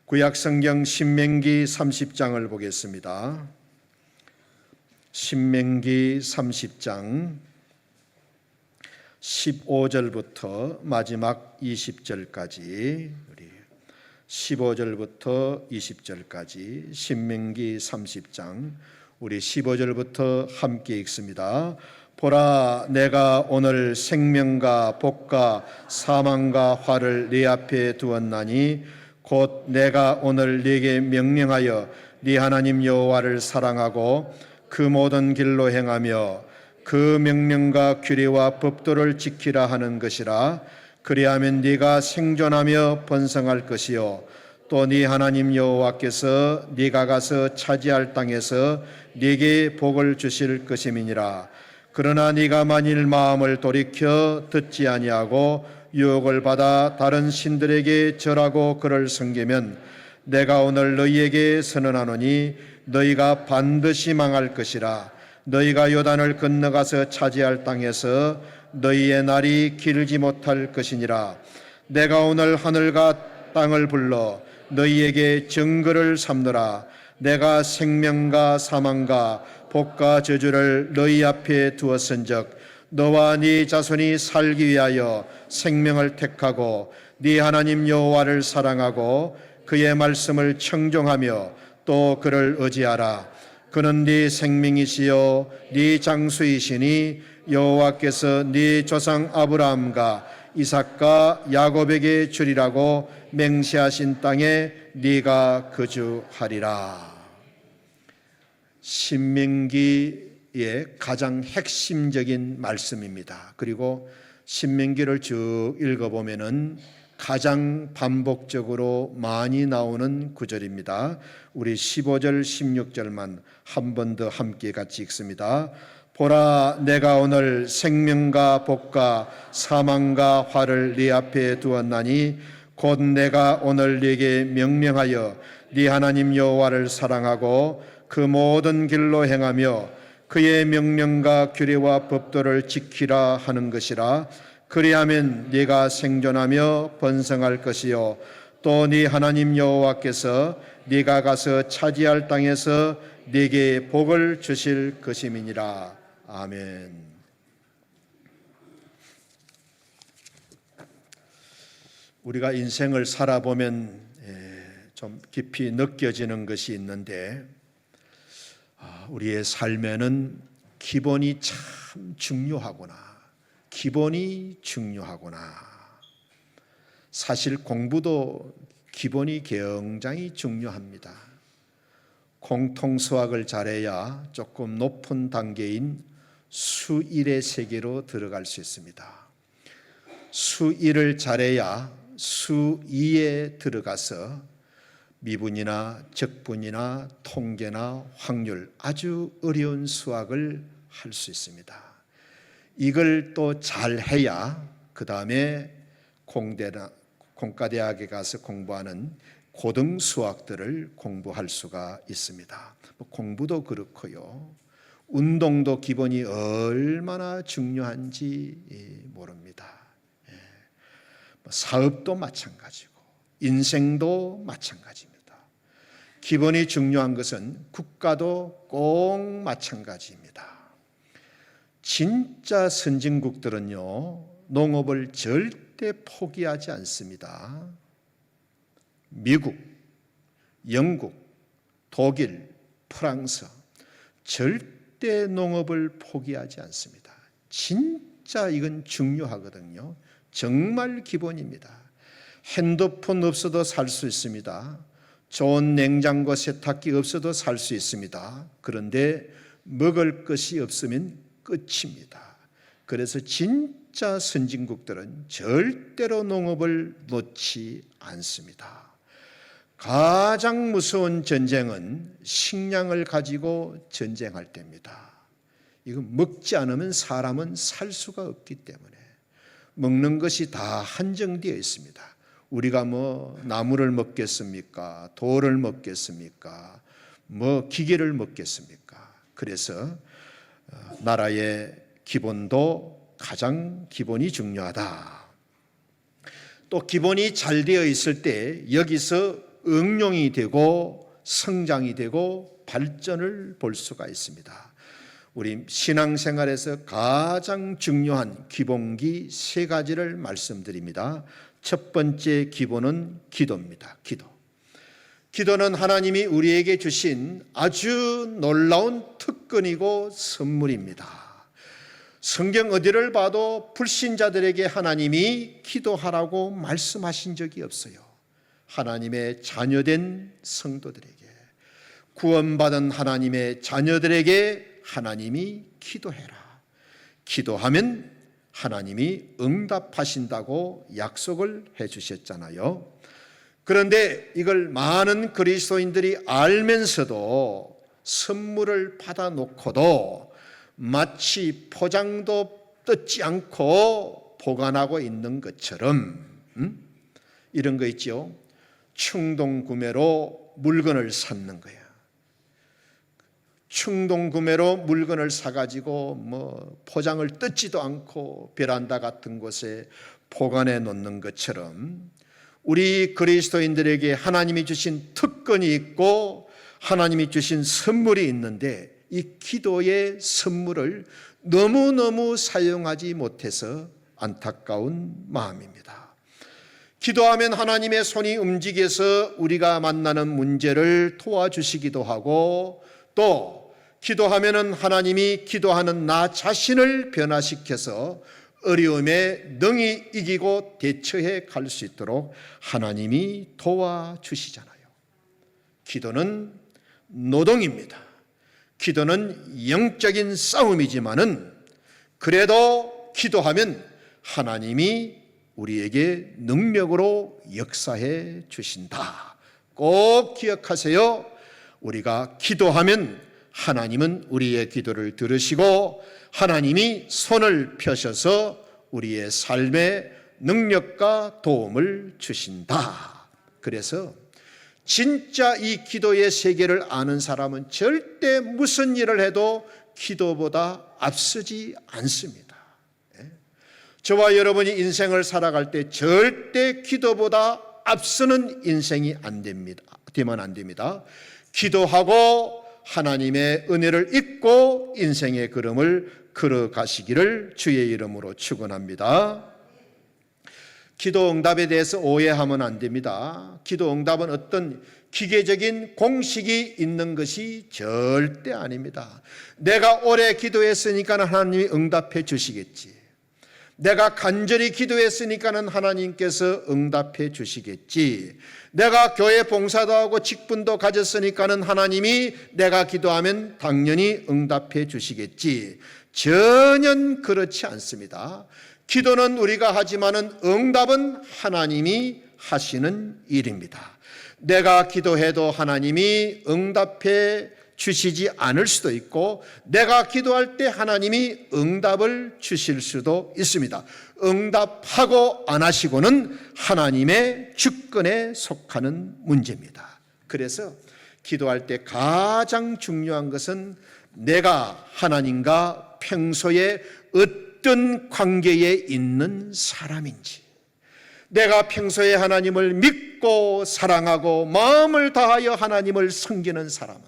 구약성경 신명기 30장을 보겠습니다. 신명기 30장 15절부터 마지막 20절까지 15절부터 20절까지 신명기 30장 우리 15절부터 함께 읽습니다. 보라, 내가 오늘 생명과 복과 사망과 화를 네 앞에 두었나니 곧 내가 오늘 네게 명령하여 네 하나님 여호와를 사랑하고 그 모든 길로 행하며 그 명령과 규례와 법도를 지키라 하는 것이라. 그리하면 네가 생존하며 번성할 것이요 또 네 하나님 여호와께서 네가 가서 차지할 땅에서 네게 복을 주실 것임이니라. 그러나 네가 만일 마음을 돌이켜 듣지 아니하고 유혹을 받아 다른 신들에게 절하고 그를 섬기면 내가 오늘 너희에게 선언하노니 너희가 반드시 망할 것이라. 너희가 요단을 건너가서 차지할 땅에서 너희의 날이 길지 못할 것이니라. 내가 오늘 하늘과 땅을 불러 너희에게 증거를 삼노라. 내가 생명과 사망과 복과 저주를 너희 앞에 두었은즉 너와 네 자손이 살기 위하여 생명을 택하고 네 하나님 여호와를 사랑하고 그의 말씀을 청종하며 또 그를 의지하라. 그는 네 생명이시요 네 장수이시니 여호와께서 네 조상 아브라함과 이삭과 야곱에게 주리라고 맹세하신 땅에 네가 거주하리라. 신명기의 가장 핵심적인 말씀입니다. 그리고 신명기를 쭉 읽어보면은 가장 반복적으로 많이 나오는 구절입니다. 우리 15절 16절만 한 번 더 함께 같이 읽습니다. 보라, 내가 오늘 생명과 복과 사망과 화를 네 앞에 두었나니 곧 내가 오늘 네게 명령하여 네 하나님 여호와를 사랑하고 그 모든 길로 행하며 그의 명령과 규례와 법도를 지키라 하는 것이라. 그리하면 네가 생존하며 번성할 것이요 또 네 하나님 여호와께서 네가 가서 차지할 땅에서 네게 복을 주실 것임이니라. 아멘. 우리가 인생을 살아보면 좀 깊이 느껴지는 것이 있는데 우리의 삶에는 기본이 참 중요하구나. 기본이 중요하구나. 사실 공부도 기본이 굉장히 중요합니다. 공통수학을 잘해야 조금 높은 단계인 수1의 세계로 들어갈 수 있습니다. 수1을 잘해야 수2에 들어가서 미분이나 적분이나 통계나 확률, 아주 어려운 수학을 할 수 있습니다. 이걸 또 잘해야 그 다음에 공과대학에 가서 공부하는 고등수학들을 공부할 수가 있습니다. 공부도 그렇고요. 운동도 기본이 얼마나 중요한지 모릅니다. 사업도 마찬가지고 인생도 마찬가지입니다. 기본이 중요한 것은 국가도 꼭 마찬가지입니다. 진짜 선진국들은요, 농업을 절대 포기하지 않습니다. 미국, 영국, 독일, 프랑스 절대 농업을 포기하지 않습니다. 진짜 이건 중요하거든요. 정말 기본입니다. 핸드폰 없어도 살 수 있습니다. 좋은 냉장고 세탁기 없어도 살 수 있습니다. 그런데 먹을 것이 없으면 끝입니다. 그래서 진짜 선진국들은 절대로 농업을 놓지 않습니다. 가장 무서운 전쟁은 식량을 가지고 전쟁할 때입니다. 이거 먹지 않으면 사람은 살 수가 없기 때문에 먹는 것이 다 한정되어 있습니다. 우리가 뭐 나무를 먹겠습니까? 돌을 먹겠습니까? 뭐 기계를 먹겠습니까? 그래서 나라의 기본도 가장 기본이 중요하다. 또 기본이 잘 되어 있을 때 여기서 응용이 되고 성장이 되고 발전을 볼 수가 있습니다. 우리 신앙생활에서 가장 중요한 기본기 세 가지를 말씀드립니다. 첫 번째 기본은 기도입니다. 기도는 하나님이 우리에게 주신 아주 놀라운 특권이고 선물입니다. 성경 어디를 봐도 불신자들에게 하나님이 기도하라고 말씀하신 적이 없어요. 하나님의 자녀된 성도들에게, 구원받은 하나님의 자녀들에게 하나님이 기도해라. 기도하면 하나님이 응답하신다고 약속을 해주셨잖아요. 그런데 이걸 많은 그리스도인들이 알면서도 선물을 받아놓고도 마치 포장도 뜯지 않고 보관하고 있는 것처럼 이런 거 있죠. 충동 구매로 물건을 샀는 거야. 충동 구매로 물건을 사가지고 포장을 뜯지도 않고 베란다 같은 곳에 보관해 놓는 것처럼 우리 그리스도인들에게 하나님이 주신 특권이 있고 하나님이 주신 선물이 있는데 이 기도의 선물을 너무너무 사용하지 못해서 안타까운 마음입니다. 기도하면 하나님의 손이 움직여서 우리가 만나는 문제를 도와주시기도 하고, 또 기도하면은 하나님이 기도하는 나 자신을 변화시켜서 어려움에 능히 이기고 대처해 갈 수 있도록 하나님이 도와주시잖아요. 기도는 노동입니다. 기도는 영적인 싸움이지만은 그래도 기도하면 하나님이 우리에게 능력으로 역사해 주신다. 꼭 기억하세요. 우리가 기도하면 하나님은 우리의 기도를 들으시고 하나님이 손을 펴셔서 우리의 삶에 능력과 도움을 주신다. 그래서 진짜 이 기도의 세계를 아는 사람은 절대 무슨 일을 해도 기도보다 앞서지 않습니다. 저와 여러분이 인생을 살아갈 때 절대 기도보다 앞서는 인생이 되면 안 됩니다. 기도하고 하나님의 은혜를 잊고 인생의 걸음을 걸어가시기를 주의 이름으로 축원합니다. 기도 응답에 대해서 오해하면 안 됩니다. 기도 응답은 어떤 기계적인 공식이 있는 것이 절대 아닙니다. 내가 오래 기도했으니까 하나님이 응답해 주시겠지. 내가 간절히 기도했으니까는 하나님께서 응답해 주시겠지. 내가 교회 봉사도 하고 직분도 가졌으니까는 하나님이 내가 기도하면 당연히 응답해 주시겠지. 전혀 그렇지 않습니다. 기도는 우리가 하지만은 응답은 하나님이 하시는 일입니다. 내가 기도해도 하나님이 응답해 주시지 않을 수도 있고, 내가 기도할 때 하나님이 응답을 주실 수도 있습니다. 응답하고 안 하시고는 하나님의 주권에 속하는 문제입니다. 그래서 기도할 때 가장 중요한 것은 내가 하나님과 평소에 어떤 관계에 있는 사람인지, 내가 평소에 하나님을 믿고 사랑하고 마음을 다하여 하나님을 섬기는 사람은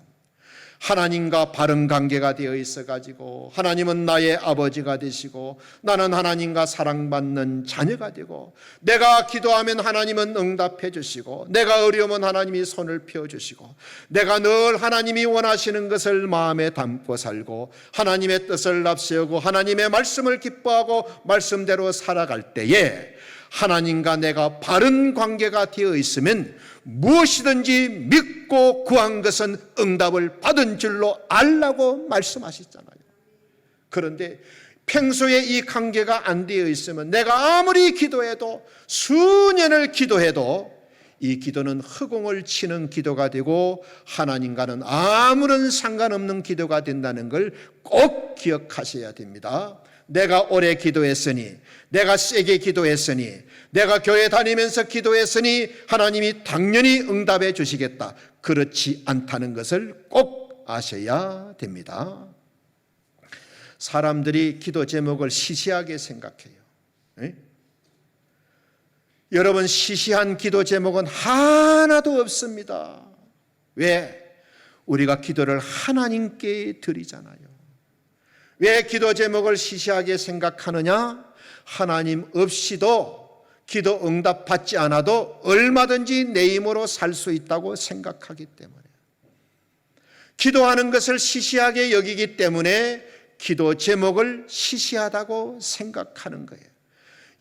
하나님과 바른 관계가 되어 있어가지고 하나님은 나의 아버지가 되시고 나는 하나님과 사랑받는 자녀가 되고, 내가 기도하면 하나님은 응답해 주시고, 내가 어려우면 하나님이 손을 펴주시고, 내가 늘 하나님이 원하시는 것을 마음에 담고 살고 하나님의 뜻을 앞세우고 하나님의 말씀을 기뻐하고 말씀대로 살아갈 때에 하나님과 내가 바른 관계가 되어 있으면 무엇이든지 믿고 구한 것은 응답을 받은 줄로 알라고 말씀하셨잖아요. 그런데 평소에 이 관계가 안 되어 있으면 내가 아무리 기도해도, 수년을 기도해도 이 기도는 허공을 치는 기도가 되고 하나님과는 아무런 상관없는 기도가 된다는 걸 꼭 기억하셔야 됩니다. 내가 오래 기도했으니, 내가 세게 기도했으니, 내가 교회 다니면서 기도했으니 하나님이 당연히 응답해 주시겠다. 그렇지 않다는 것을 꼭 아셔야 됩니다. 사람들이 기도 제목을 시시하게 생각해요. 여러분, 시시한 기도 제목은 하나도 없습니다. 왜? 우리가 기도를 하나님께 드리잖아요. 왜 기도 제목을 시시하게 생각하느냐? 하나님 없이도 기도 응답 받지 않아도 얼마든지 내 힘으로 살 수 있다고 생각하기 때문에, 기도하는 것을 시시하게 여기기 때문에 기도 제목을 시시하다고 생각하는 거예요.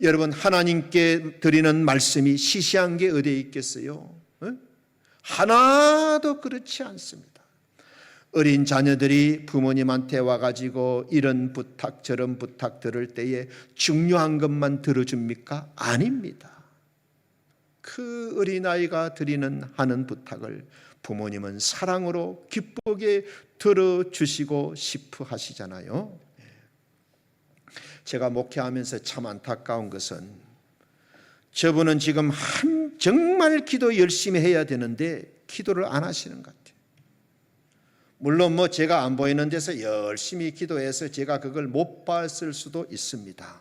여러분, 하나님께 드리는 말씀이 시시한 게 어디에 있겠어요? 하나도 그렇지 않습니다. 어린 자녀들이 부모님한테 와가지고 이런 부탁 저런 부탁 들을 때에 중요한 것만 들어줍니까? 아닙니다. 그 어린아이가 하는 부탁을 부모님은 사랑으로 기쁘게 들어주시고 싶어 하시잖아요. 제가 목회하면서 참 안타까운 것은, 저분은 지금 정말 기도 열심히 해야 되는데 기도를 안 하시는 것 같아요. 물론 제가 안 보이는 데서 열심히 기도해서 제가 그걸 못 봤을 수도 있습니다.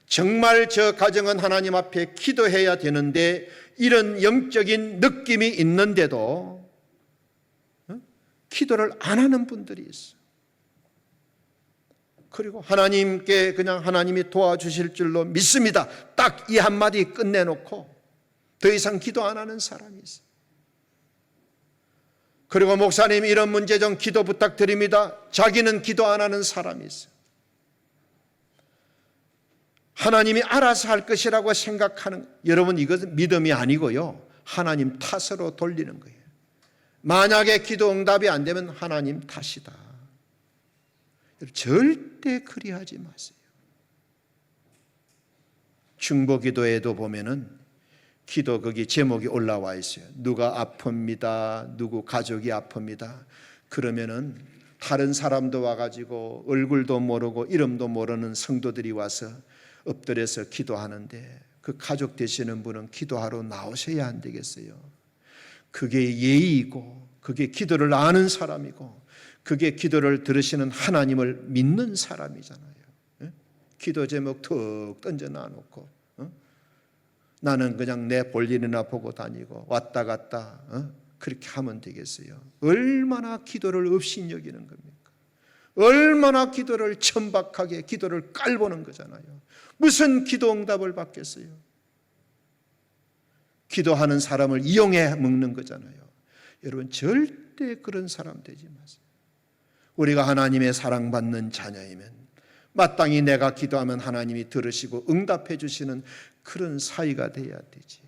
정말 저 가정은 하나님 앞에 기도해야 되는데 이런 영적인 느낌이 있는데도 기도를 안 하는 분들이 있어요. 그리고 하나님께 그냥 하나님이 도와주실 줄로 믿습니다, 딱 이 한마디 끝내놓고 더 이상 기도 안 하는 사람이 있어요. 그리고 목사님, 이런 문제 좀 기도 부탁드립니다. 자기는 기도 안 하는 사람이 있어요. 하나님이 알아서 할 것이라고 생각하는, 여러분, 이것은 믿음이 아니고요, 하나님 탓으로 돌리는 거예요. 만약에 기도 응답이 안 되면 하나님 탓이다. 절대 그리하지 마세요. 중보기도에도 보면은 기도 거기 제목이 올라와 있어요. 누가 아픕니다. 누구 가족이 아픕니다. 그러면은 다른 사람도 와가지고 얼굴도 모르고 이름도 모르는 성도들이 와서 엎드려서 기도하는데 그 가족 되시는 분은 기도하러 나오셔야 안 되겠어요? 그게 예의이고, 그게 기도를 아는 사람이고, 그게 기도를 들으시는 하나님을 믿는 사람이잖아요. 기도 제목 툭 던져 놔놓고 나는 그냥 내 볼일이나 보고 다니고 왔다 갔다 그렇게 하면 되겠어요? 얼마나 기도를 업신여기는 겁니까? 얼마나 기도를 천박하게 기도를 깔보는 거잖아요. 무슨 기도 응답을 받겠어요? 기도하는 사람을 이용해 먹는 거잖아요. 여러분, 절대 그런 사람 되지 마세요. 우리가 하나님의 사랑받는 자녀이면 마땅히 내가 기도하면 하나님이 들으시고 응답해 주시는 그런 사이가 돼야 되지.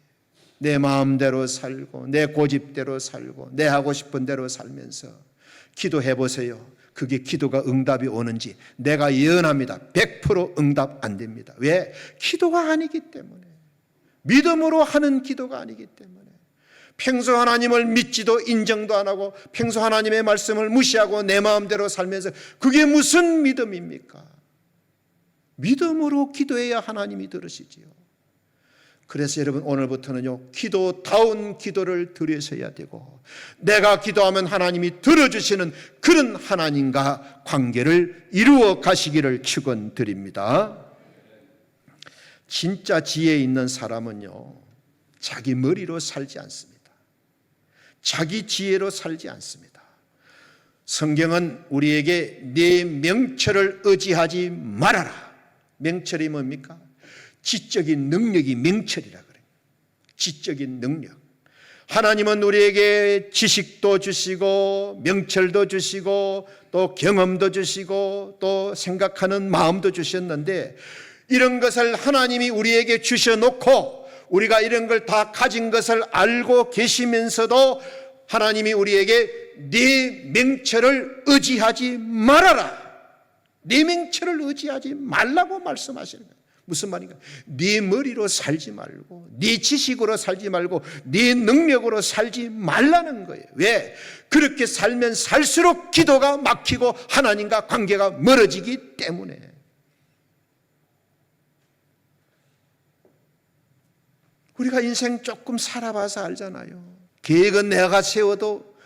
내 마음대로 살고 내 고집대로 살고 내 하고 싶은 대로 살면서 기도해 보세요. 그게 기도가 응답이 오는지 내가 예언합니다. 100% 응답 안 됩니다. 왜? 기도가 아니기 때문에. 믿음으로 하는 기도가 아니기 때문에. 평소 하나님을 믿지도 인정도 안 하고 평소 하나님의 말씀을 무시하고 내 마음대로 살면서 그게 무슨 믿음입니까? 믿음으로 기도해야 하나님이 들으시지요. 그래서 여러분, 오늘부터는요, 기도다운 기도를 드리셔야 되고, 내가 기도하면 하나님이 들어주시는 그런 하나님과 관계를 이루어 가시기를 축원드립니다. 진짜 지혜 있는 사람은요, 자기 머리로 살지 않습니다. 자기 지혜로 살지 않습니다. 성경은 우리에게 네 명철을 의지하지 말아라. 명철이 뭡니까? 지적인 능력이 명철이라 그래요. 지적인 능력. 하나님은 우리에게 지식도 주시고 명철도 주시고 또 경험도 주시고 또 생각하는 마음도 주셨는데, 이런 것을 하나님이 우리에게 주셔놓고 우리가 이런 걸 다 가진 것을 알고 계시면서도 하나님이 우리에게 네 명철을 의지하지 말아라. 네 명철을 의지하지 말라고 말씀하시는 거예요. 무슨 말인가? 네 머리로 살지 말고 네 지식으로 살지 말고 네 능력으로 살지 말라는 거예요. 왜? 그렇게 살면 살수록 기도가 막히고 하나님과 관계가 멀어지기 때문에. 우리가 인생 조금 살아봐서 알잖아요. 계획은 내가 세워도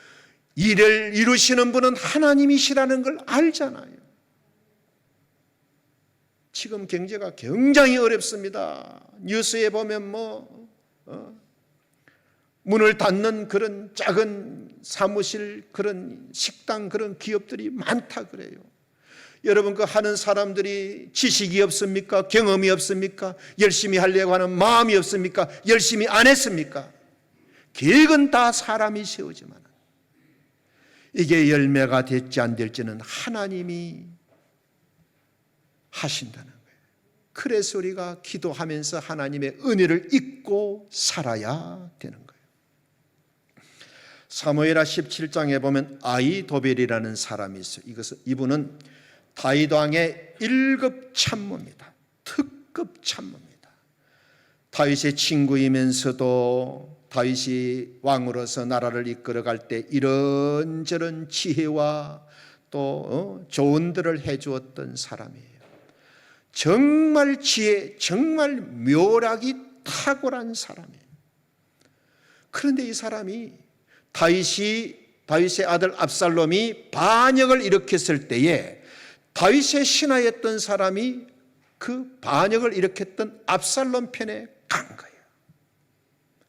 일을 이루시는 분은 하나님이시라는 걸 알잖아요. 지금 경제가 굉장히 어렵습니다. 뉴스에 보면 문을 닫는 그런 작은 사무실, 그런 식당, 그런 기업들이 많다 그래요. 여러분, 그 하는 사람들이 지식이 없습니까? 경험이 없습니까? 열심히 하려고 하는 마음이 없습니까? 열심히 안 했습니까? 계획은 다 사람이 세우지만 이게 열매가 될지 안 될지는 하나님이 하신다는 거예요. 그래서 우리가 기도하면서 하나님의 은혜를 잊고 살아야 되는 거예요. 사무엘하 17장에 보면 아히도벨이라는 사람이 있어요. 이분은 다윗 왕의 1급 참모입니다. 특급 참모입니다. 다윗의 친구이면서도 다윗이 왕으로서 나라를 이끌어갈 때 이런저런 지혜와 또 조언들을 해주었던 사람이에요. 정말 지혜, 정말 묘락이 탁월한 사람이에요. 그런데 이 사람이 다윗의 아들 압살롬이 반역을 일으켰을 때에 다윗의 신하였던 사람이 그 반역을 일으켰던 압살롬 편에 간 거예요.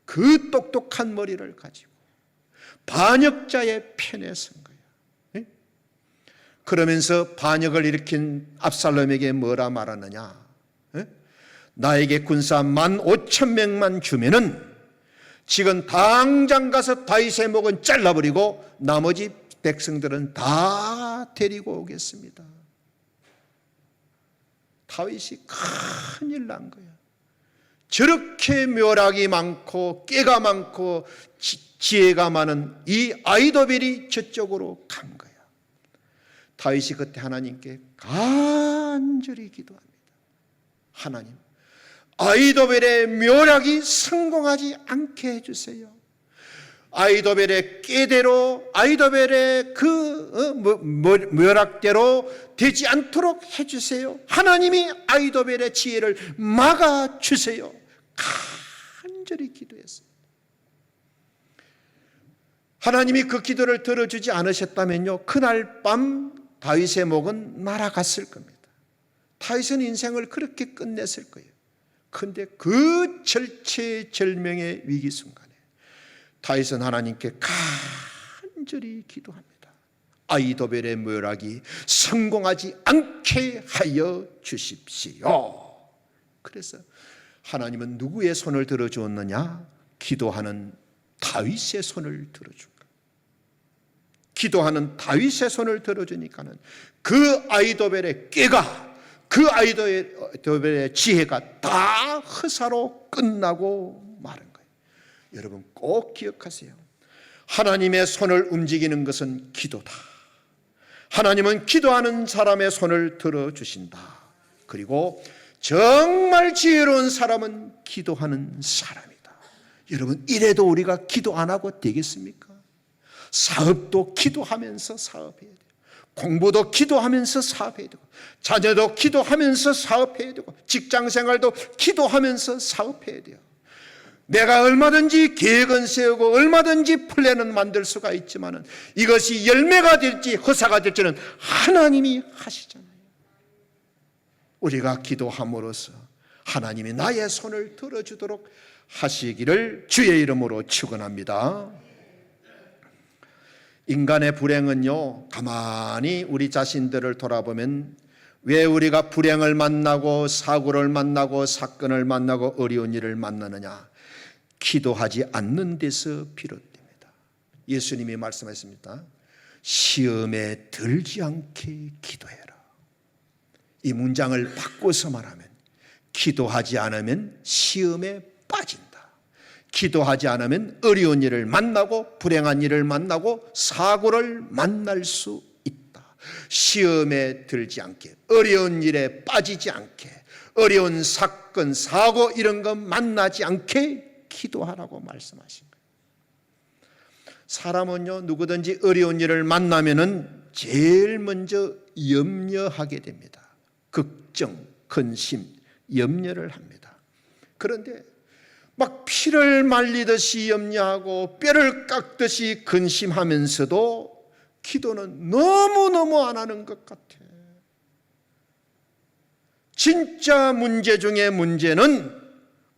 그 똑똑한 머리를 가지고 반역자의 편에 선 거예요. 그러면서 반역을 일으킨 압살롬에게 뭐라 말하느냐? 나에게 군사 15,000명만 주면은 지금 당장 가서 다윗의 목은 잘라버리고 나머지 백성들은 다 데리고 오겠습니다. 다윗이 큰일 난 거야. 저렇게 묘락이 많고 깨가 많고 지혜가 많은 이 아히도벨이 저쪽으로 간 거야. 다윗이 그때 하나님께 간절히 기도합니다. 하나님, 아히도벨의 묘락이 성공하지 않게 해주세요. 아히도벨의 깨대로, 아히도벨의 묘락대로 되지 않도록 해주세요. 하나님이 아히도벨의 지혜를 막아주세요. 간절히 기도했어요. 하나님이 그 기도를 들어주지 않으셨다면요, 그날 밤 다윗의 목은 날아갔을 겁니다. 다윗은 인생을 그렇게 끝냈을 거예요. 그런데 그 절체절명의 위기 순간에 다윗은 하나님께 간절히 기도합니다. 아히도벨의 묘락이 성공하지 않게 하여 주십시오. 그래서 하나님은 누구의 손을 들어주었느냐? 기도하는 다윗의 손을 들어준 거예요. 기도하는 다윗의 손을 들어주니까는 그 아히도벨의 깨가, 그 아히도벨의 지혜가 다 허사로 끝나고 마른 거예요. 여러분 꼭 기억하세요. 하나님의 손을 움직이는 것은 기도다. 하나님은 기도하는 사람의 손을 들어주신다. 그리고 정말 지혜로운 사람은 기도하는 사람이다. 여러분, 이래도 우리가 기도 안 하고 되겠습니까? 사업도 기도하면서 사업해야 돼요. 공부도 기도하면서 사업해야 되고, 자녀도 기도하면서 사업해야 되고, 직장생활도 기도하면서 사업해야 돼요. 내가 얼마든지 계획은 세우고 얼마든지 플랜은 만들 수가 있지만 이것이 열매가 될지 허사가 될지는 하나님이 하시잖아요. 우리가 기도함으로써 하나님이 나의 손을 들어주도록 하시기를 주의 이름으로 축원합니다. 인간의 불행은요, 가만히 우리 자신들을 돌아보면 왜 우리가 불행을 만나고 사고를 만나고 사건을 만나고 어려운 일을 만나느냐? 기도하지 않는 데서 비롯됩니다. 예수님이 말씀하셨습니다. 시험에 들지 않게 기도해라. 이 문장을 바꿔서 말하면 기도하지 않으면 시험에 빠진다. 기도하지 않으면 어려운 일을 만나고 불행한 일을 만나고 사고를 만날 수 있다. 시험에 들지 않게, 어려운 일에 빠지지 않게, 어려운 사건, 사고 이런 거 만나지 않게 기도하라고 말씀하신 거예요. 사람은요, 누구든지 어려운 일을 만나면은 제일 먼저 염려하게 됩니다. 걱정, 근심, 염려를 합니다. 그런데 막 피를 말리듯이 염려하고 뼈를 깎듯이 근심하면서도 기도는 너무너무 안 하는 것 같아. 진짜 문제 중에 문제는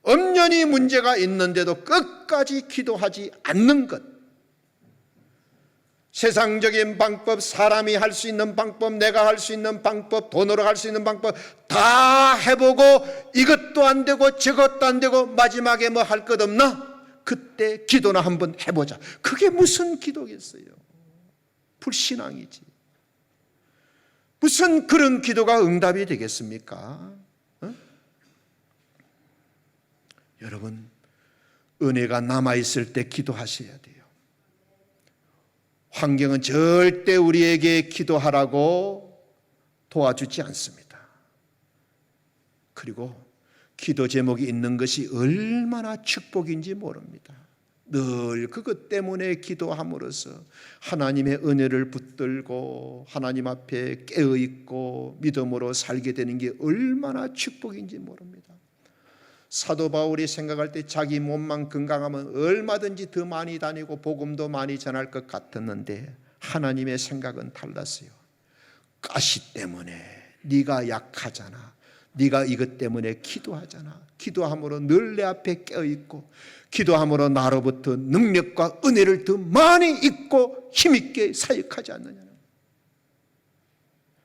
엄연히 문제가 있는데도 끝까지 기도하지 않는 것. 세상적인 방법, 사람이 할 수 있는 방법, 내가 할 수 있는 방법, 돈으로 할 수 있는 방법 다 해보고 이것도 안 되고 저것도 안 되고 마지막에 뭐 할 것 없나? 그때 기도나 한번 해보자. 그게 무슨 기도겠어요? 불신앙이지. 무슨 그런 기도가 응답이 되겠습니까? 여러분, 은혜가 남아있을 때 기도하셔야 돼요. 환경은 절대 우리에게 기도하라고 도와주지 않습니다. 그리고 기도 제목이 있는 것이 얼마나 축복인지 모릅니다. 늘 그것 때문에 기도함으로써 하나님의 은혜를 붙들고 하나님 앞에 깨어있고 믿음으로 살게 되는 게 얼마나 축복인지 모릅니다. 사도 바울이 생각할 때 자기 몸만 건강하면 얼마든지 더 많이 다니고 복음도 많이 전할 것 같았는데 하나님의 생각은 달랐어요. 가시 때문에 네가 약하잖아. 네가 이것 때문에 기도하잖아. 기도함으로 늘 내 앞에 깨어있고 기도함으로 나로부터 능력과 은혜를 더 많이 입고 힘있게 사역하지 않느냐.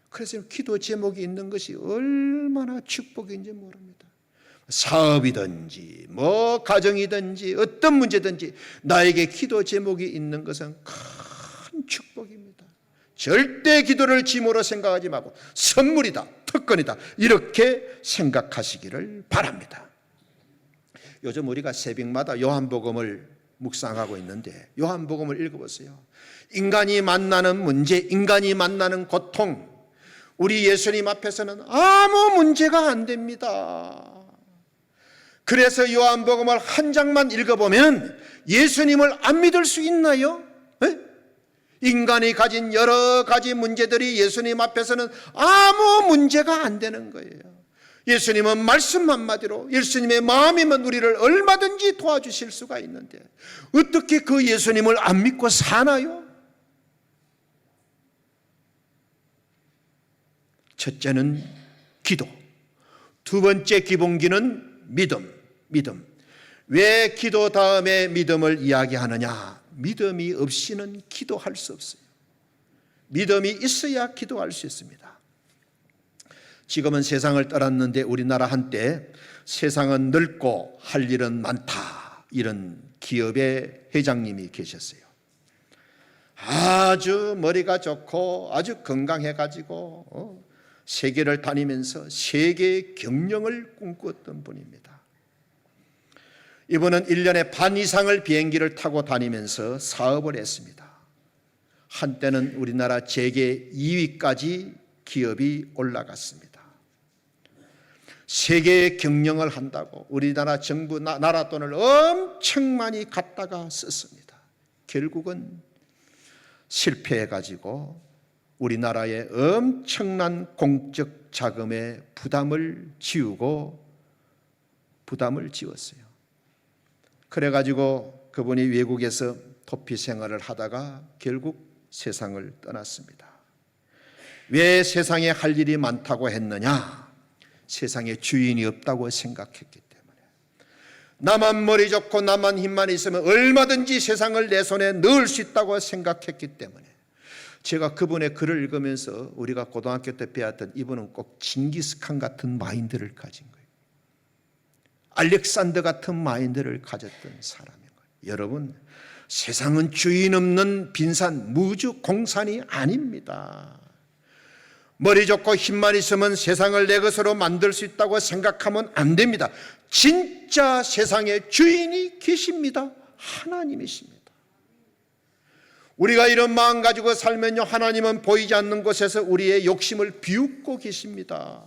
그래서 기도 제목이 있는 것이 얼마나 축복인지 모릅니다. 사업이든지 뭐 가정이든지 어떤 문제든지 나에게 기도 제목이 있는 것은 큰 축복입니다. 절대 기도를 짐으로 생각하지 말고 선물이다, 특권이다 이렇게 생각하시기를 바랍니다. 요즘 우리가 새벽마다 요한복음을 묵상하고 있는데 요한복음을 읽어보세요. 인간이 만나는 문제, 인간이 만나는 고통, 우리 예수님 앞에서는 아무 문제가 안 됩니다. 그래서 요한복음을 한 장만 읽어보면 예수님을 안 믿을 수 있나요? 에? 인간이 가진 여러 가지 문제들이 예수님 앞에서는 아무 문제가 안 되는 거예요. 예수님은 말씀 한마디로 예수님의 마음이면 우리를 얼마든지 도와주실 수가 있는데 어떻게 그 예수님을 안 믿고 사나요? 첫째는 기도, 두 번째 기본기는 믿음. 왜 기도 다음에 믿음을 이야기하느냐? 믿음이 없이는 기도할 수 없어요. 믿음이 있어야 기도할 수 있습니다. 지금은 세상을 떠났는데 우리나라 한때 세상은 넓고 할 일은 많다 이런 기업의 회장님이 계셨어요. 아주 머리가 좋고 아주 건강해가지고 세계를 다니면서 세계 경영을 꿈꾸었던 분입니다. 이분은 1년에 반 이상을 비행기를 타고 다니면서 사업을 했습니다. 한때는 우리나라 재계 2위까지 기업이 올라갔습니다. 세계 경영을 한다고 우리나라 정부 나라 돈을 엄청 많이 갖다가 썼습니다. 결국은 실패해가지고 우리나라의 엄청난 공적 자금의 부담을 지웠어요. 그래가지고 그분이 외국에서 도피 생활을 하다가 결국 세상을 떠났습니다. 왜 세상에 할 일이 많다고 했느냐? 세상에 주인이 없다고 생각했기 때문에. 나만 머리 좋고 나만 힘만 있으면 얼마든지 세상을 내 손에 넣을 수 있다고 생각했기 때문에. 제가 그분의 글을 읽으면서 우리가 고등학교 때 배웠던 이분은 꼭 징기스칸 같은 마인드를 가진 거예요. 알렉산더 같은 마인드를 가졌던 사람인 거예요. 여러분, 세상은 주인 없는 빈산, 무주 공산이 아닙니다. 머리 좋고 힘만 있으면 세상을 내 것으로 만들 수 있다고 생각하면 안 됩니다. 진짜 세상에 주인이 계십니다. 하나님이십니다. 우리가 이런 마음 가지고 살면요, 하나님은 보이지 않는 곳에서 우리의 욕심을 비웃고 계십니다.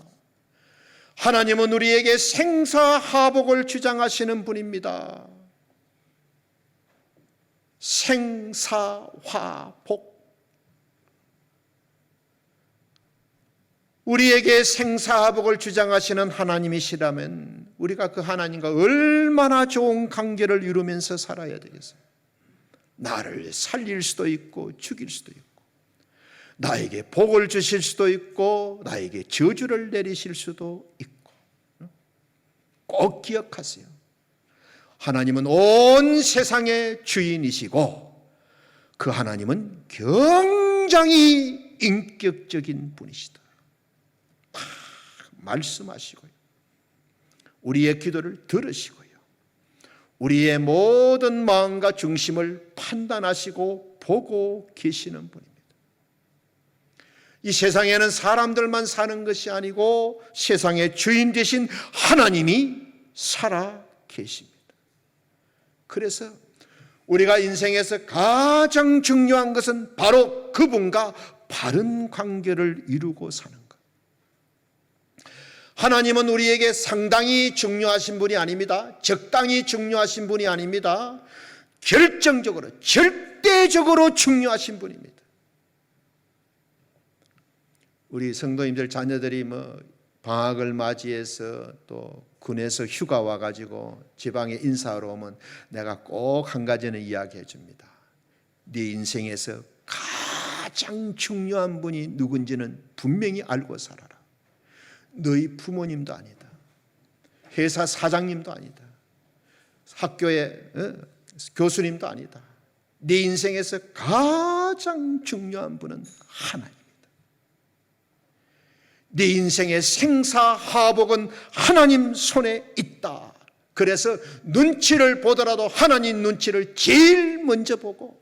하나님은 우리에게 생사하복을 주장하시는 분입니다. 생사화복. 우리에게 생사화복을 주장하시는 하나님이시라면 우리가 그 하나님과 얼마나 좋은 관계를 이루면서 살아야 되겠어요. 나를 살릴 수도 있고 죽일 수도 있고, 나에게 복을 주실 수도 있고 나에게 저주를 내리실 수도 있고. 꼭 기억하세요. 하나님은 온 세상의 주인이시고 그 하나님은 굉장히 인격적인 분이시다. 말씀하시고요. 우리의 기도를 들으시고요. 우리의 모든 마음과 중심을 판단하시고 보고 계시는 분입니다. 이 세상에는 사람들만 사는 것이 아니고 세상의 주인 되신 하나님이 살아 계십니다. 그래서 우리가 인생에서 가장 중요한 것은 바로 그분과 바른 관계를 이루고 사는 것. 하나님은 우리에게 상당히 중요하신 분이 아닙니다. 적당히 중요하신 분이 아닙니다. 결정적으로, 절대적으로 중요하신 분입니다. 우리 성도님들 자녀들이 방학을 맞이해서 또 군에서 휴가 와가지고 지방에 인사하러 오면 내가 꼭 한 가지는 이야기해 줍니다. 네 인생에서 가장 중요한 분이 누군지는 분명히 알고 살아라. 너희 부모님도 아니다. 회사 사장님도 아니다. 학교의 교수님도 아니다. 네 인생에서 가장 중요한 분은 하나님입니다. 네 인생의 생사하복은 하나님 손에 있다. 그래서 눈치를 보더라도 하나님 눈치를 제일 먼저 보고,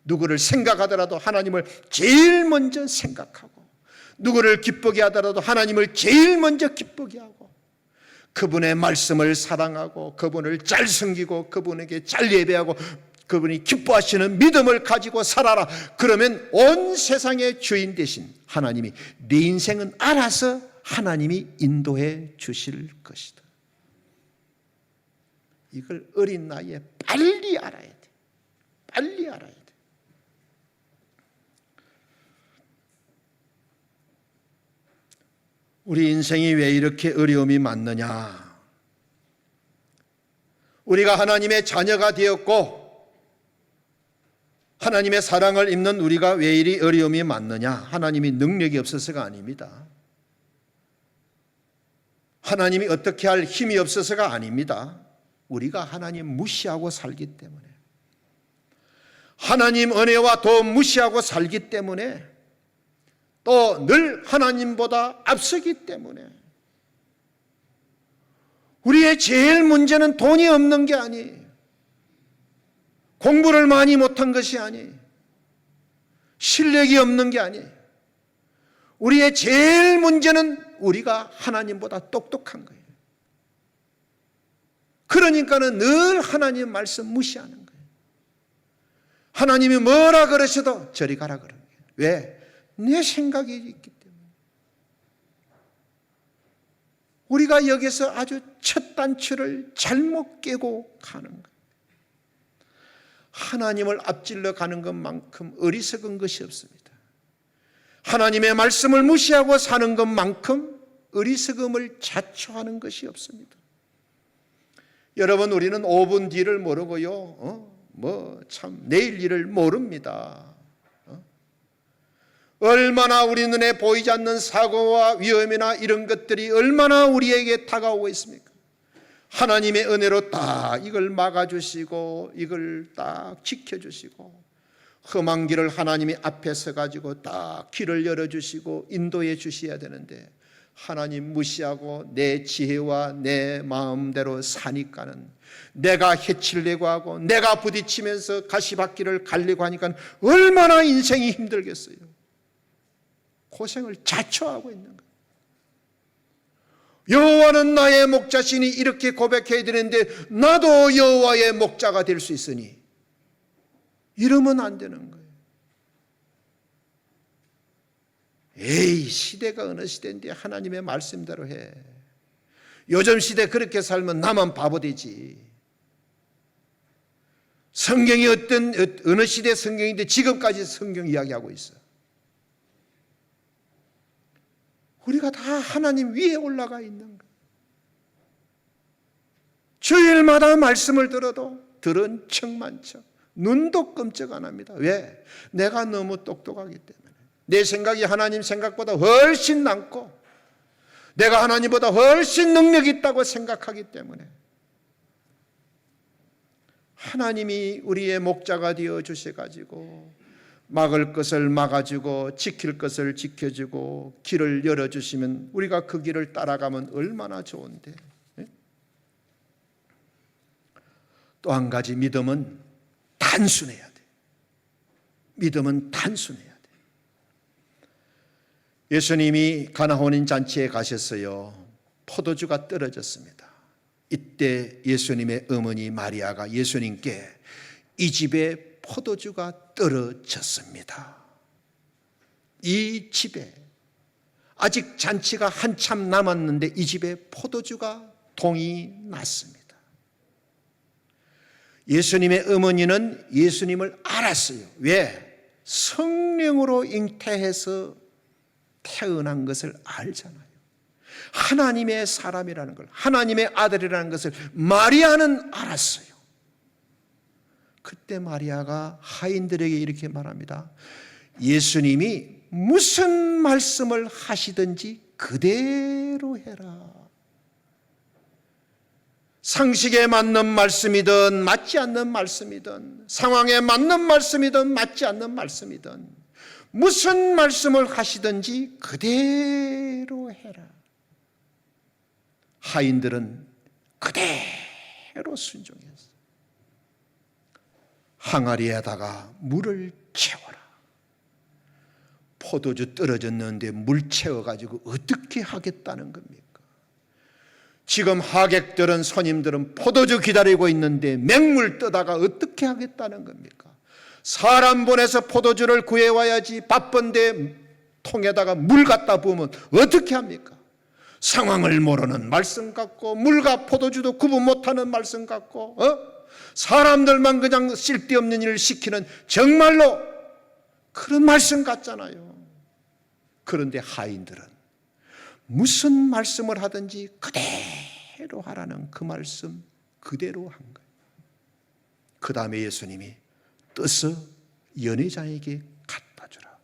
누구를 생각하더라도 하나님을 제일 먼저 생각하고, 누구를 기쁘게 하더라도 하나님을 제일 먼저 기쁘게 하고, 그분의 말씀을 사랑하고 그분을 잘 섬기고 그분에게 잘 예배하고 그분이 기뻐하시는 믿음을 가지고 살아라. 그러면 온 세상의 주인 되신 하나님이 네 인생은 알아서 하나님이 인도해 주실 것이다. 이걸 어린 나이에 빨리 알아야 돼. 빨리 알아야 돼. 우리 인생이 왜 이렇게 어려움이 많느냐? 우리가 하나님의 자녀가 되었고 하나님의 사랑을 입는 우리가 왜 이리 어려움이 많느냐? 하나님이 능력이 없어서가 아닙니다. 하나님이 어떻게 할 힘이 없어서가 아닙니다. 우리가 하나님 무시하고 살기 때문에, 하나님 은혜와 더 무시하고 살기 때문에, 또 늘 하나님보다 앞서기 때문에, 우리의 제일 문제는 돈이 없는 게 아니에요. 공부를 많이 못한 것이 아니에요. 실력이 없는 게 아니에요. 우리의 제일 문제는 우리가 하나님보다 똑똑한 거예요. 그러니까는 늘 하나님 말씀 무시하는 거예요. 하나님이 뭐라 그러셔도 저리 가라 그러는 거예요. 왜? 내 생각이 있기 때문에. 우리가 여기서 아주 첫 단추를 잘못 깨고 가는 거예요. 하나님을 앞질러 가는 것만큼 어리석은 것이 없습니다. 하나님의 말씀을 무시하고 사는 것만큼 어리석음을 자초하는 것이 없습니다. 여러분, 우리는 5분 뒤를 모르고요, 내일 일을 모릅니다. 얼마나 우리 눈에 보이지 않는 사고와 위험이나 이런 것들이 얼마나 우리에게 다가오고 있습니까? 하나님의 은혜로 딱 이걸 막아주시고 이걸 딱 지켜주시고 험한 길을 하나님이 앞에 서가지고 딱 길을 열어주시고 인도해 주셔야 되는데, 하나님 무시하고 내 지혜와 내 마음대로 사니까는 내가 해치려고 하고 내가 부딪히면서 가시밭길을 가려고 하니까 얼마나 인생이 힘들겠어요. 고생을 자초하고 있는 거예요. 여호와는 나의 목자시니 이렇게 고백해야 되는데 나도 여호와의 목자가 될 수 있으니 이러면 안 되는 거예요. 에이, 시대가 어느 시대인데 하나님의 말씀대로 해. 요즘 시대 그렇게 살면 나만 바보 되지. 성경이 어느 시대 성경인데 지금까지 성경 이야기하고 있어. 우리가 다 하나님 위에 올라가 있는 거예요. 주일마다 말씀을 들어도 들은 척만 척, 눈도 끔찍 안 합니다. 왜? 내가 너무 똑똑하기 때문에. 내 생각이 하나님 생각보다 훨씬 남고 내가 하나님보다 훨씬 능력이 있다고 생각하기 때문에 하나님이 우리의 목자가 되어 주셔가지고 막을 것을 막아주고 지킬 것을 지켜주고 길을 열어주시면 우리가 그 길을 따라가면 얼마나 좋은데. 또 한 가지, 믿음은 단순해야 돼. 믿음은 단순해야 돼. 예수님이 가나 혼인 잔치에 가셨어요. 포도주가 떨어졌습니다. 이때 예수님의 어머니 마리아가 예수님께 이 집에 포도주가 떨어졌습니다. 이 집에 아직 잔치가 한참 남았는데 이 집에 포도주가 동이 났습니다. 예수님의 어머니는 예수님을 알았어요. 왜? 성령으로 잉태해서 태어난 것을 알잖아요. 하나님의 사람이라는 걸, 하나님의 아들이라는 것을 마리아는 알았어요. 그때 마리아가 하인들에게 이렇게 말합니다. 예수님이 무슨 말씀을 하시든지 그대로 해라. 상식에 맞는 말씀이든 맞지 않는 말씀이든 상황에 맞는 말씀이든 맞지 않는 말씀이든 무슨 말씀을 하시든지 그대로 해라. 하인들은 그대로 순종했어요. 항아리에다가 물을 채워라. 포도주 떨어졌는데 물 채워가지고 어떻게 하겠다는 겁니까? 지금 하객들은, 손님들은 포도주 기다리고 있는데 맹물 떠다가 어떻게 하겠다는 겁니까? 사람 보내서 포도주를 구해와야지. 바쁜데 통에다가 물 갖다 부으면 어떻게 합니까? 상황을 모르는 말씀 같고 물과 포도주도 구분 못하는 말씀 같고 사람들만 그냥 쓸데없는 일을 시키는 정말로 그런 말씀 같잖아요. 그런데 하인들은 무슨 말씀을 하든지 그대로 하라는 그 말씀 그대로 한 거예요. 그 다음에 예수님이 떠서 연회장에게 갖다 주라.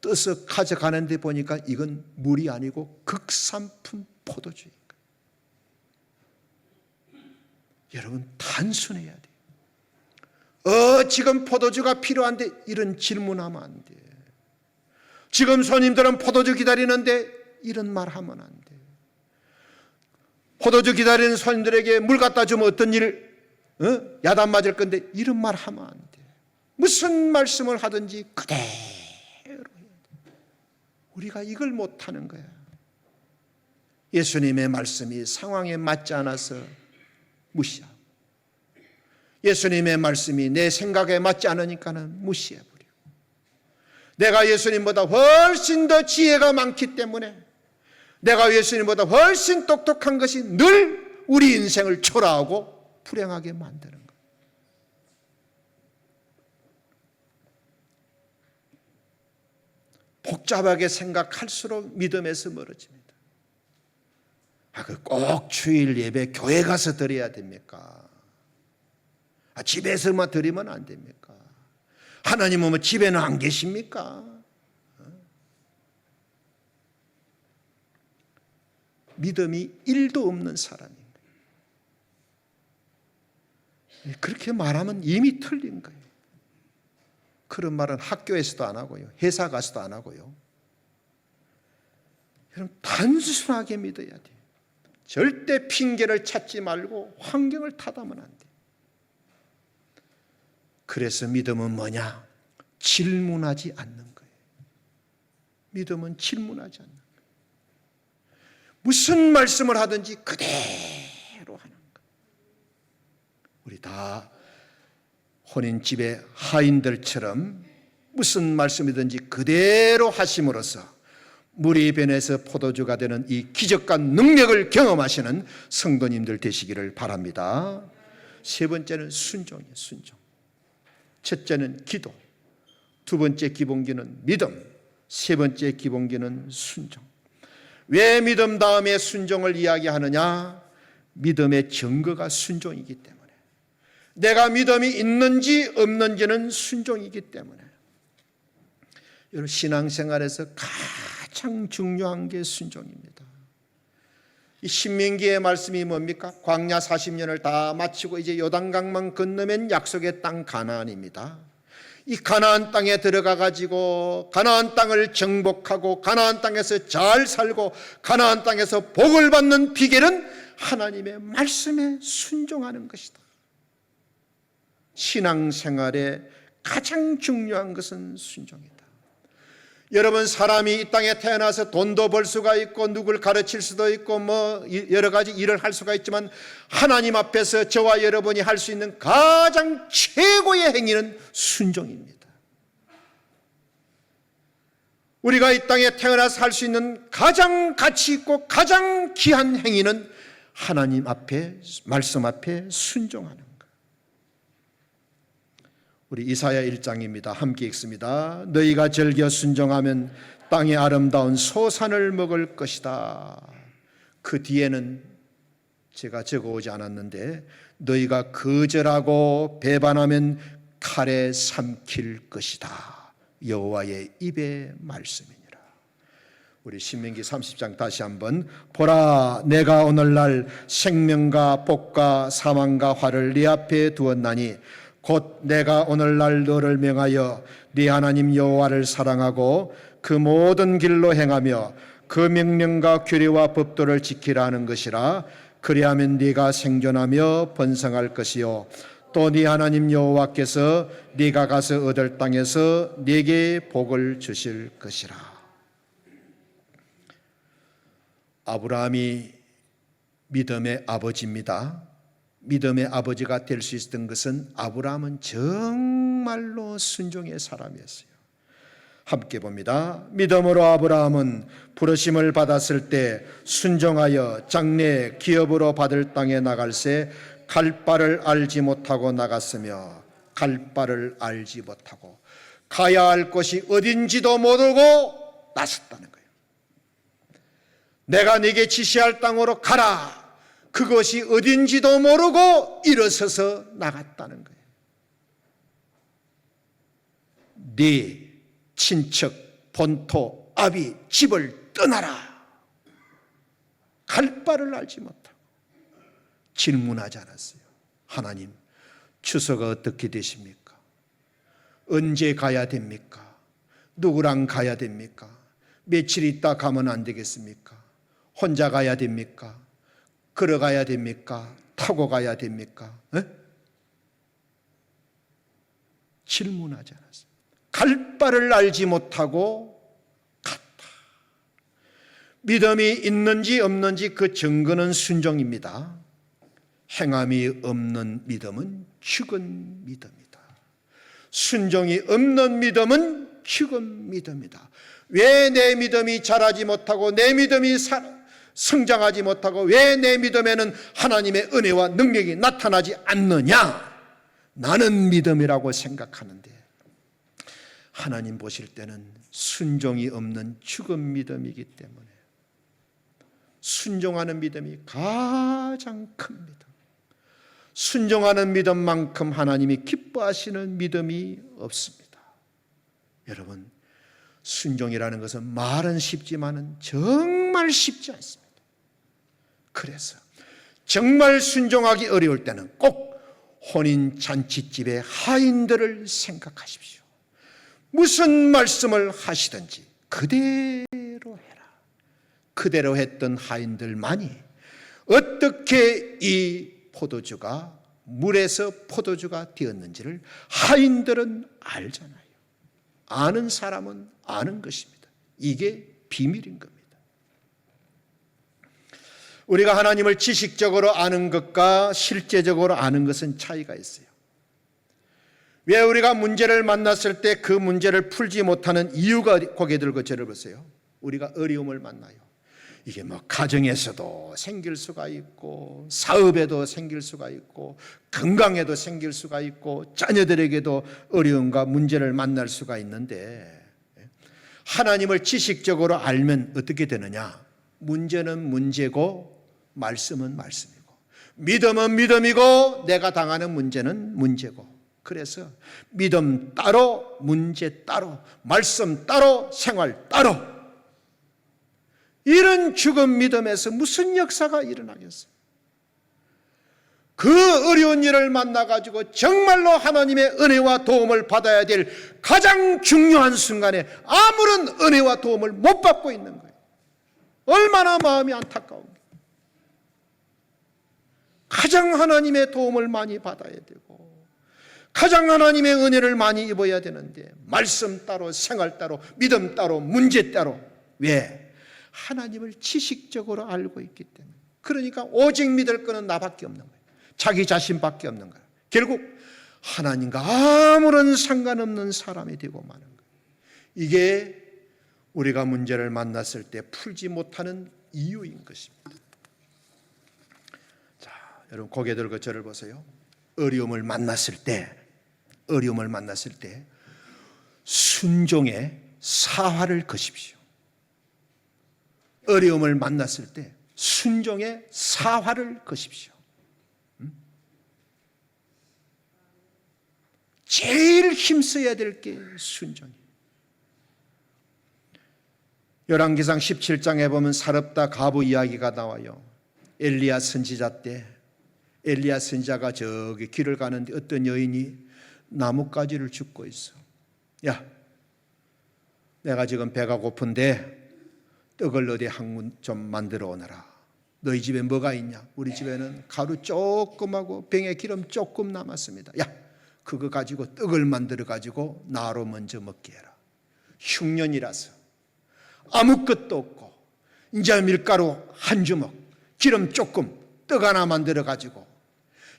떠서 가져가는데 보니까 이건 물이 아니고 극산품 포도주인 거예요. 여러분, 단순해야 돼요. 지금 포도주가 필요한데 이런 질문하면 안 돼. 지금 손님들은 포도주 기다리는데 이런 말 하면 안 돼. 포도주 기다리는 손님들에게 물 갖다 주면 어떤 일, 야단 맞을 건데 이런 말 하면 안 돼. 무슨 말씀을 하든지 그대로 해야 돼. 우리가 이걸 못하는 거야. 예수님의 말씀이 상황에 맞지 않아서 무시하고, 예수님의 말씀이 내 생각에 맞지 않으니까는 무시해버리고, 내가 예수님보다 훨씬 더 지혜가 많기 때문에, 내가 예수님보다 훨씬 똑똑한 것이 늘 우리 인생을 초라하고 불행하게 만드는 거예요. 복잡하게 생각할수록 믿음에서 멀어집니다. 꼭 주일 예배 교회 가서 드려야 됩니까? 집에서만 드리면 안 됩니까? 하나님은 뭐 집에는 안 계십니까? 믿음이 1도 없는 사람인 거예요. 그렇게 말하면 이미 틀린 거예요. 그런 말은 학교에서도 안 하고요, 회사 가서도 안 하고요. 여러분, 단순하게 믿어야 돼요. 절대 핑계를 찾지 말고 환경을 탓하면 안 돼요. 그래서 믿음은 뭐냐? 질문하지 않는 거예요. 믿음은 질문하지 않는 거예요. 무슨 말씀을 하든지 그대로 하는 거예요. 우리 다 혼인집의 하인들처럼 무슨 말씀이든지 그대로 하심으로써 물이 변해서 포도주가 되는 이 기적과 능력을 경험하시는 성도님들 되시기를 바랍니다. 세 번째는 순종이에요. 순종. 첫째는 기도, 두 번째 기본기는 믿음, 세 번째 기본기는 순종. 왜 믿음 다음에 순종을 이야기하느냐? 믿음의 증거가 순종이기 때문에, 내가 믿음이 있는지 없는지는 순종이기 때문에. 여러분, 신앙생활에서 가장 중요한 게 순종입니다. 이 신명기의 말씀이 뭡니까? 광야 40년을 다 마치고 이제 요단강만 건너면 약속의 땅 가나안입니다. 이 가나안 땅에 들어가 가지고 가나안 땅을 정복하고 가나안 땅에서 잘 살고 가나안 땅에서 복을 받는 비결은 하나님의 말씀에 순종하는 것이다. 신앙생활의 가장 중요한 것은 순종이다. 여러분, 사람이 이 땅에 태어나서 돈도 벌 수가 있고 누굴 가르칠 수도 있고 뭐 여러 가지 일을 할 수가 있지만 하나님 앞에서 저와 여러분이 할 수 있는 가장 최고의 행위는 순종입니다. 우리가 이 땅에 태어나서 할 수 있는 가장 가치 있고 가장 귀한 행위는 하나님 앞에, 말씀 앞에 순종하는 것. 우리 이사야 1장입니다. 함께 읽습니다. 너희가 즐겨 순종하면 땅의 아름다운 소산을 먹을 것이다. 그 뒤에는 제가 적어오지 않았는데 너희가 거절하고 배반하면 칼에 삼킬 것이다. 여호와의 입의 말씀이니라. 우리 신명기 30장 다시 한번 보라, 내가 오늘날 생명과 복과 사망과 화를 네 앞에 두었나니 곧 내가 오늘날 너를 명하여 네 하나님 여호와를 사랑하고 그 모든 길로 행하며 그 명령과 규례와 법도를 지키라 하는 것이라. 그리하면 네가 생존하며 번성할 것이요 또 네 하나님 여호와께서 네가 가서 얻을 땅에서 네게 복을 주실 것이라. 아브라함이 믿음의 아버지입니다. 믿음의 아버지가 될 수 있었던 것은 아브라함은 정말로 순종의 사람이었어요. 함께 봅니다. 믿음으로 아브라함은 부르심을 받았을 때 순종하여 장래 기업으로 받을 땅에 나갈새 갈 바를 알지 못하고 나갔으며 갈 바를 알지 못하고 가야 할 곳이 어딘지도 모르고 나섰다는 거예요. 내가 네게 지시할 땅으로 가라. 그것이 어딘지도 모르고 일어서서 나갔다는 거예요. 네 친척, 본토, 아비, 집을 떠나라. 갈 바를 알지 못하고 질문하지 않았어요. 하나님, 추수가 어떻게 되십니까? 언제 가야 됩니까? 누구랑 가야 됩니까? 며칠 있다 가면 안 되겠습니까? 혼자 가야 됩니까? 걸어가야 됩니까? 타고 가야 됩니까? 질문하지 않았어요. 갈 바를 알지 못하고 갔다. 믿음이 있는지 없는지 그 증거는 순종입니다. 행함이 없는 믿음은 죽은 믿음이다. 순종이 없는 믿음은 죽은 믿음이다. 왜 내 믿음이 자라지 못하고 내 믿음이 성장하지 못하고 왜 내 믿음에는 하나님의 은혜와 능력이 나타나지 않느냐? 나는 믿음이라고 생각하는데 하나님 보실 때는 순종이 없는 죽은 믿음이기 때문에 순종하는 믿음이 가장 큽니다. 순종하는 믿음만큼 하나님이 기뻐하시는 믿음이 없습니다. 여러분, 순종이라는 것은 말은 쉽지만은 정말 쉽지 않습니다. 그래서 정말 순종하기 어려울 때는 꼭 혼인 잔치집의 하인들을 생각하십시오. 무슨 말씀을 하시든지 그대로 해라. 그대로 했던 하인들만이 어떻게 이 포도주가 물에서 포도주가 되었는지를 하인들은 알잖아요. 아는 사람은 아는 것입니다. 이게 비밀인 겁니다. 우리가 하나님을 지식적으로 아는 것과 실제적으로 아는 것은 차이가 있어요. 왜 우리가 문제를 만났을 때 그 문제를 풀지 못하는 이유가 고개 들고 저를 보세요. 우리가 어려움을 만나요. 이게 뭐 가정에서도 생길 수가 있고 사업에도 생길 수가 있고 건강에도 생길 수가 있고 자녀들에게도 어려움과 문제를 만날 수가 있는데 하나님을 지식적으로 알면 어떻게 되느냐? 문제는 문제고 말씀은 말씀이고 믿음은 믿음이고 내가 당하는 문제는 문제고 그래서 믿음 따로 문제 따로 말씀 따로 생활 따로 이런 죽음 믿음에서 무슨 역사가 일어나겠어요? 그 어려운 일을 만나가지고 정말로 하나님의 은혜와 도움을 받아야 될 가장 중요한 순간에 아무런 은혜와 도움을 못 받고 있는 거예요. 얼마나 마음이 안타까운가. 가장 하나님의 도움을 많이 받아야 되고 가장 하나님의 은혜를 많이 입어야 되는데 말씀 따로, 생활 따로, 믿음 따로, 문제 따로. 왜? 하나님을 지식적으로 알고 있기 때문에. 그러니까 오직 믿을 거는 나밖에 없는 거예요. 자기 자신밖에 없는 거예요. 결국 하나님과 아무런 상관없는 사람이 되고 마는 거예요. 이게 우리가 문제를 만났을 때 풀지 못하는 이유인 것입니다. 자, 여러분 고개 들고 저를 보세요. 어려움을 만났을 때 순종의 사활을 거십시오. 어려움을 만났을 때 순종의 사활을 거십시오. 제일 힘써야 될 게 순종이에요. 열왕기상 17장에 보면 사렙다 과부 이야기가 나와요. 엘리야 선지자 때 엘리야 선지자가 저기 길을 가는데 어떤 여인이 나뭇가지를 줍고 있어. 야, 내가 지금 배가 고픈데 떡을 어디 한 군 좀 만들어 오너라. 너희 집에 뭐가 있냐? 우리 집에는 가루 조금하고 병에 기름 조금 남았습니다. 야, 그거 가지고 떡을 만들어 가지고 나로 먼저 먹게 해라. 흉년이라서 아무것도 없고 이제 밀가루 한 주먹, 기름 조금, 떡 하나 만들어 가지고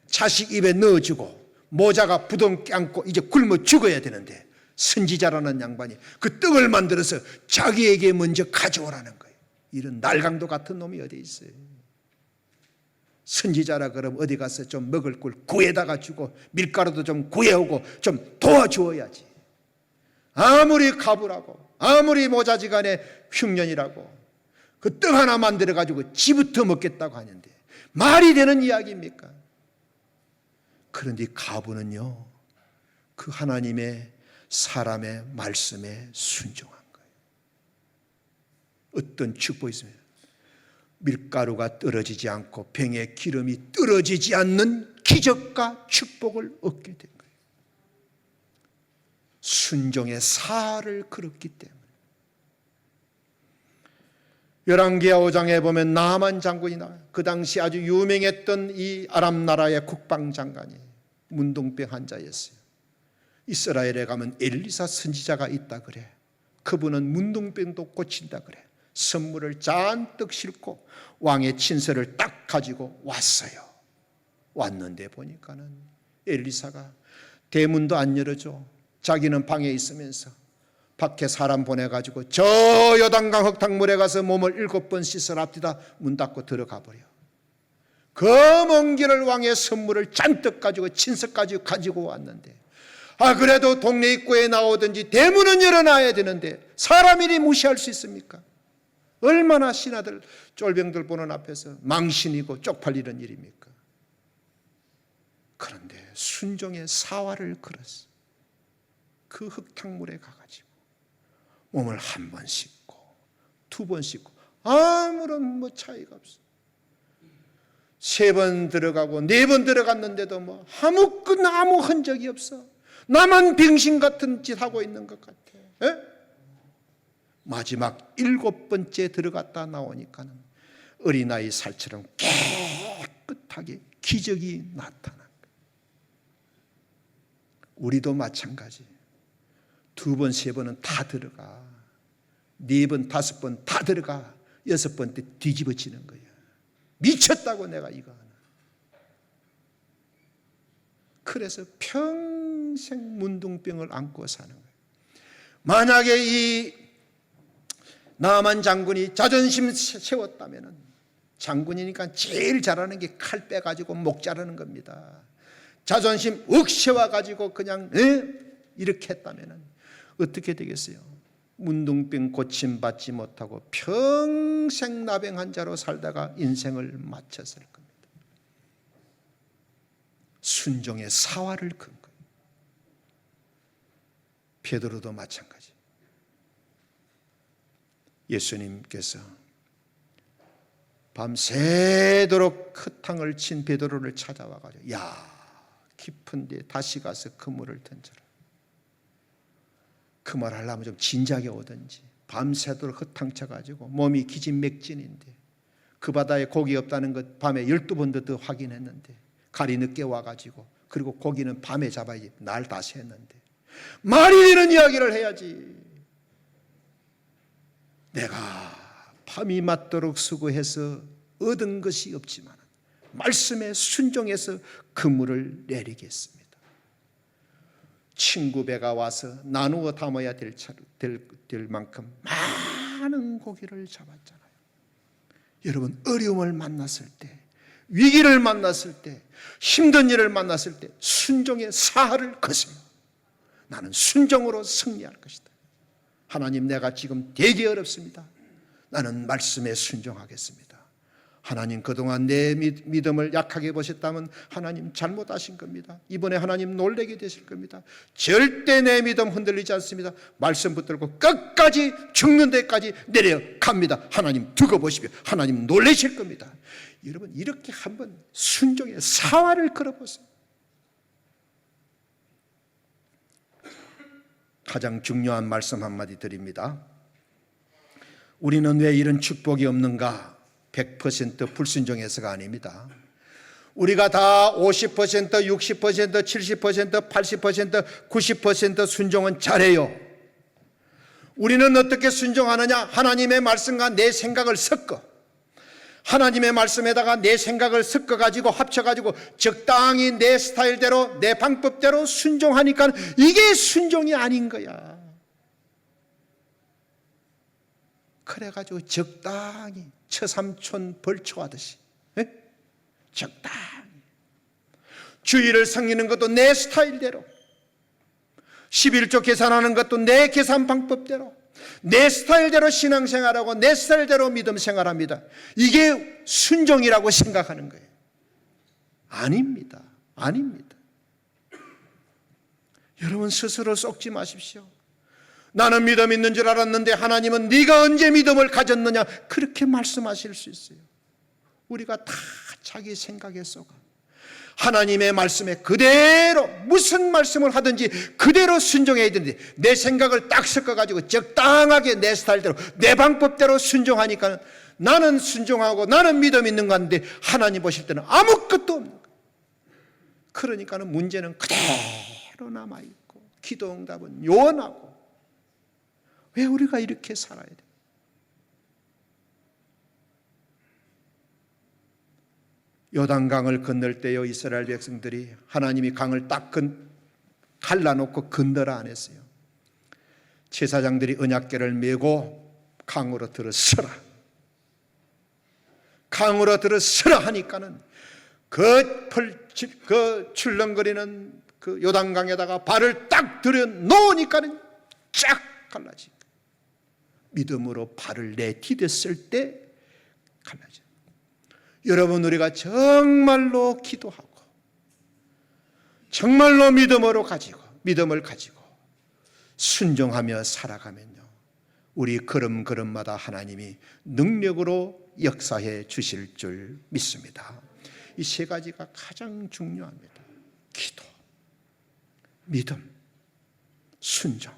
자식 입에 넣어주고 모자가 부둥 껴안고 이제 굶어 죽어야 되는데 선지자라는 양반이 그 떡을 만들어서 자기에게 먼저 가져오라는 거예요. 이런 날강도 같은 놈이 어디 있어요? 선지자라 그럼 어디 가서 좀 먹을 걸 구해다가 주고 밀가루도 좀 구해오고 좀 도와주어야지. 아무리 가부라고 아무리 모자지간에 흉년이라고 그 떡 하나 만들어 가지고 지부터 먹겠다고 하는데 말이 되는 이야기입니까? 그런데 가부는요, 그 하나님의 사람의 말씀에 순종한 거예요. 어떤 축복이 있습니다. 밀가루가 떨어지지 않고 병에 기름이 떨어지지 않는 기적과 축복을 얻게 된 거예요. 순종의 사활을 걸었기 때문에. 열왕기하 5장에 보면 나만 장군이 나와요. 그 당시 아주 유명했던 이 아람 나라의 국방장관이 문둥병 환자였어요. 이스라엘에 가면 엘리사 선지자가 있다 그래. 그분은 문둥병도 고친다 그래. 선물을 잔뜩 싣고 왕의 친서를 딱 가지고 왔어요. 왔는데 보니까는 엘리사가 대문도 안 열어줘. 자기는 방에 있으면서 밖에 사람 보내가지고 저 요단강 흙탕물에 가서 몸을 7번 씻어랍디다. 문 닫고 들어가 버려. 그 먼 길을 왕의 선물을 잔뜩 가지고 친서까지 가지고 왔는데, 그래도 동네 입구에 나오든지 대문은 열어놔야 되는데 사람 일이 무시할 수 있습니까? 얼마나 신하들 쫄병들 보는 앞에서 망신이고 쪽팔리는 일입니까? 그런데 순종의 사활을 걸었어. 그 흙탕물에 가가지고 몸을 한 번 씻고 두 번 씻고 아무런 차이가 없어. 3번 들어가고 4번 들어갔는데도 아무 흔적이 없어. 나만 병신 같은 짓 하고 있는 것 같아. 에? 마지막 7번째 들어갔다 나오니까는 어린아이 살처럼 깨끗하게 기적이 나타난 거예요. 우리도 마찬가지. 2번, 3번은 다 들어가. 4번, 5번 다 들어가. 6번 때 뒤집어지는 거야. 미쳤다고 내가 이거 하나. 그래서 평생 문둥병을 안고 사는 거예요. 만약에 이 나만 장군이 자존심 세웠다면, 장군이니까 제일 잘하는 게 칼 빼가지고 목 자르는 겁니다. 자존심 억세워가지고 그냥 이렇게 했다면 어떻게 되겠어요? 문둥병 고침받지 못하고 평생 나병 환자로 살다가 인생을 마쳤을 겁니다. 순종의 사활을 건 거예요. 베드로도 마찬가지. 예수님께서 밤새도록 흙탕을 친 베드로를 찾아와 가지고 야, 깊은 데 다시 가서 그물을 던져라. 그 말 하려면 좀 진작에 오든지. 밤새도록 흙탕 쳐가지고 몸이 기진맥진인데 그 바다에 고기 없다는 것 밤에 12번도 더 확인했는데 갈이 늦게 와가지고 그리고 고기는 밤에 잡아야지 날 다시 했는데 말이 되는 이야기를 해야지. 내가 밤이 맞도록 수고해서 얻은 것이 없지만 말씀에 순종해서 그물을 내리겠습니다. 친구 배가 와서 나누어 담아야 될 만큼 많은 고기를 잡았잖아요. 여러분, 어려움을 만났을 때, 위기를 만났을 때, 힘든 일을 만났을 때 순종의 사활을 거세요. 나는 순종으로 승리할 것이다. 하나님, 내가 지금 되게 어렵습니다. 나는 말씀에 순종하겠습니다. 하나님, 그동안 내 믿음을 약하게 보셨다면 하나님 잘못하신 겁니다. 이번에 하나님 놀라게 되실 겁니다. 절대 내 믿음 흔들리지 않습니다. 말씀 붙들고 끝까지 죽는 데까지 내려갑니다. 하나님 두고 보십시오. 하나님 놀라실 겁니다. 여러분, 이렇게 한번 순종의 사활을 걸어보세요. 가장 중요한 말씀 한마디 드립니다. 우리는 왜 이런 축복이 없는가? 100% 불순종해서가 아닙니다. 우리가 다 50%, 60%, 70%, 80%, 90% 순종은 잘해요. 우리는 어떻게 순종하느냐? 하나님의 말씀과 내 생각을 섞어, 하나님의 말씀에다가 내 생각을 섞어가지고 합쳐가지고 적당히 내 스타일대로 내 방법대로 순종하니까 이게 순종이 아닌 거야. 그래가지고 적당히 처삼촌 벌초하듯이 적당히 주일을 섬기는 것도 내 스타일대로, 11조 계산하는 것도 내 계산 방법대로, 내 스타일대로 신앙생활하고 내 스타일대로 믿음 생활합니다. 이게 순종이라고 생각하는 거예요. 아닙니다. 아닙니다. 여러분, 스스로 속지 마십시오. 나는 믿음 있는 줄 알았는데 하나님은 네가 언제 믿음을 가졌느냐, 그렇게 말씀하실 수 있어요. 우리가 다 자기 생각에 속아 하나님의 말씀에 그대로 무슨 말씀을 하든지 그대로 순종해야 되는데 내 생각을 딱 섞어가지고 적당하게 내 스타일대로 내 방법대로 순종하니까 나는 순종하고 나는 믿음 있는 건데 하나님 보실 때는 아무것도 없는 거예요. 그러니까는 문제는 그대로 남아있고 기도 응답은 요원하고. 왜 우리가 이렇게 살아야 돼? 요단강을 건널 때요, 이스라엘 백성들이 하나님이 강을 딱 갈라놓고 건너라 안 했어요. 제사장들이 언약궤를 메고 강으로 들어서라, 강으로 들어서라 하니까는 그 출렁거리는 그 요단강에다가 발을 딱 들여 놓으니까는 쫙 갈라지. 믿음으로 발을 내디뎠을 때 갈라져요. 여러분, 우리가 정말로 기도하고 정말로 믿음을 가지고 순종하며 살아가면요, 우리 걸음걸음마다 하나님이 능력으로 역사해 주실 줄 믿습니다. 이 세 가지가 가장 중요합니다. 기도, 믿음, 순종.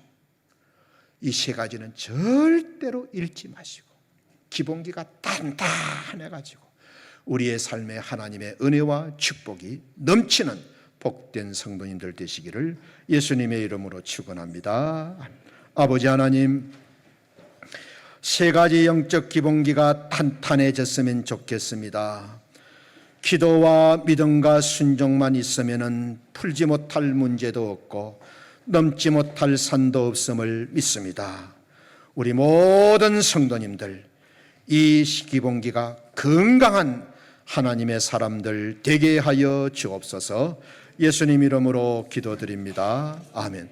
이 세 가지는 절대로 잃지 마시고 기본기가 단단해가지고 우리의 삶에 하나님의 은혜와 축복이 넘치는 복된 성도님들 되시기를 예수님의 이름으로 축원합니다. 아버지 하나님, 세 가지 영적 기본기가 탄탄해졌으면 좋겠습니다. 기도와 믿음과 순종만 있으면 풀지 못할 문제도 없고 넘지 못할 산도 없음을 믿습니다. 우리 모든 성도님들, 이 기본기가 건강한 하나님의 사람들 되게 하여 주옵소서. 예수님 이름으로 기도드립니다. 아멘.